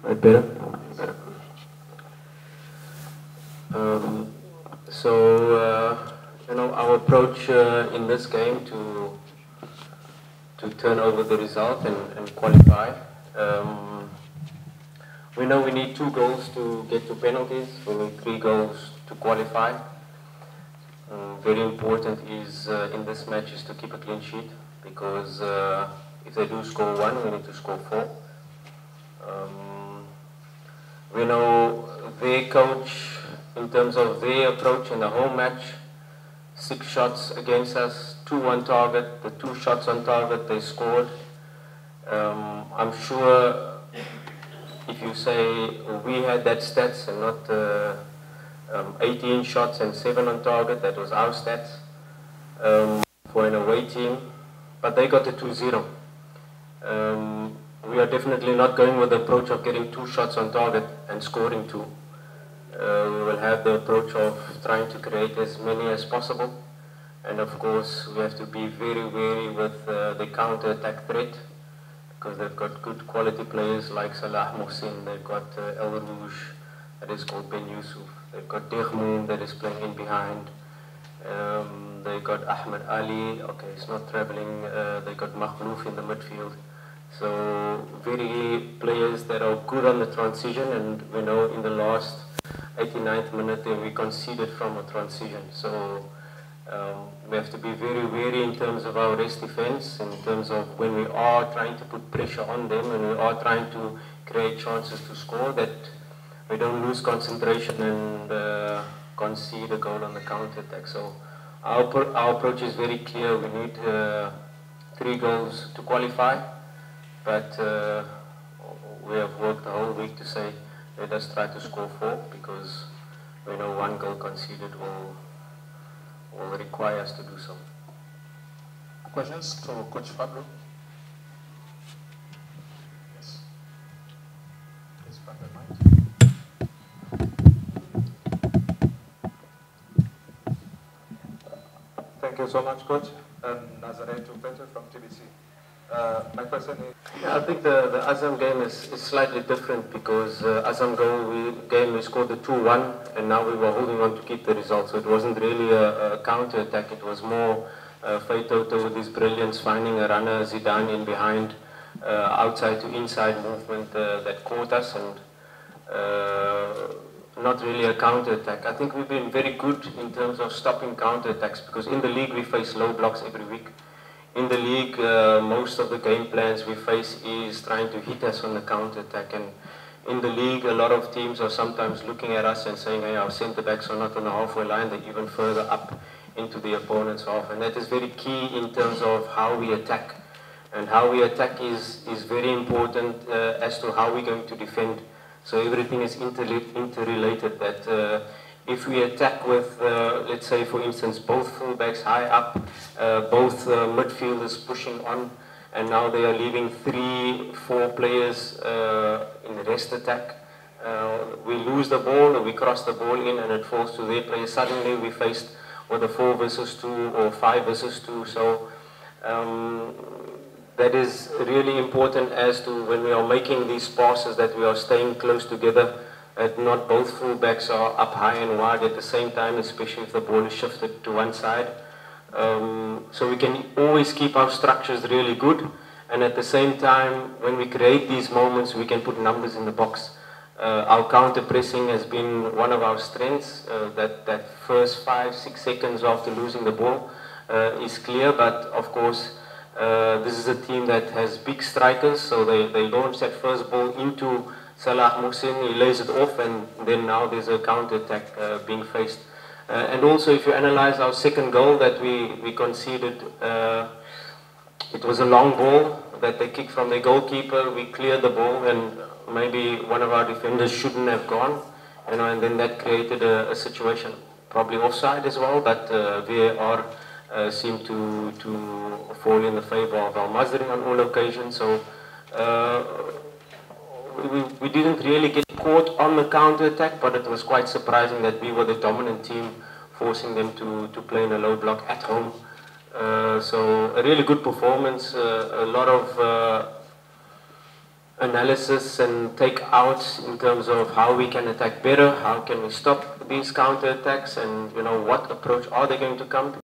Right, better? Better. Our approach in this game to turn over the result and qualify. We know we need 2 goals to get to penalties. We need 3 goals to qualify. Very important is in this match is to keep a clean sheet, because if they do score 1, we need to score 4. We know their coach, in terms of their approach in the home match, 6 shots against us, 2 on target. The 2 shots on target they scored. I'm sure if you say we had that stats and not 18 shots and 7 on target, that was our stats for an away team, but they got a 2-0. We are definitely not going with the approach of getting 2 shots on target and scoring 2. We will have the approach of trying to create as many as possible, and of course we have to be very wary with the counter-attack threat, because they've got good quality players like Salah Mohsin, they've got El Rouge, that is called Ben Yusuf, they've got Degmoon that is playing in behind, they've got Ahmed Ali, okay, he's not travelling, they've got Makhlouf in the midfield. So very players that are good on the transition, and we know in the last 89th minute we conceded from a transition. So we have to be very wary in terms of our rest defense, in terms of when we are trying to put pressure on them and we are trying to create chances to score, that we don't lose concentration and concede a goal on the counter-attack. So our approach is very clear. We need 3 goals to qualify, but we have worked the whole week to say let us try to score 4, because we know 1 goal conceded will require us to do so. Questions to Coach Fabio? Yes. Please grab the mic. Thank you so much, Coach. Nazareth Peter from TBC. My question is... I think the Azam game is slightly different, because Azam game we scored the 2-1 and now we were holding on to keep the result. So it wasn't really a counter-attack, it was more Feitoto with his brilliance, finding a runner, Zidane in behind, outside to inside movement that caught us, and not really a counter-attack. I think we've been very good in terms of stopping counter-attacks, because in the league we face low blocks every week. In the league, most of the game plans we face is trying to hit us on the counter-attack, and in the league a lot of teams are sometimes looking at us and saying, hey, our centre-backs are not on the halfway line, they're even further up into the opponent's half, and that is very key in terms of how we attack. And how we attack is very important as to how we're going to defend. So everything is interrelated, that if we attack with, let's say for instance, both fullbacks high up, both midfielders pushing on, and now they are leaving 3-4 players in the rest attack, we lose the ball, or we cross the ball in and it falls to their players. Suddenly we faced with a 4 versus 2 or 5 versus 2. So that is really important as to when we are making these passes, that we are staying close together, that not both fullbacks are up high and wide at the same time, especially if the ball is shifted to one side. So we can always keep our structures really good, and at the same time, when we create these moments, we can put numbers in the box. Our counter pressing has been one of our strengths. That first 5-6 seconds after losing the ball is clear, but of course this is a team that has big strikers, so they launch that first ball into Salah Mohsin, he lays it off, and then now there's a counter-attack being faced. And also, if you analyze our second goal that we conceded, it was a long ball that they kicked from their goalkeeper. We cleared the ball, and maybe one of our defenders shouldn't have gone, and then that created a situation, probably offside as well, but VAR seemed to fall in the favor of Al Mazri on all occasions. So we didn't really get caught on the counter-attack, but it was quite surprising that we were the dominant team, forcing them to play in a low block at home. So a really good performance, a lot of analysis and take out in terms of how we can attack better, how can we stop these counter attacks, and what approach are they going to come to.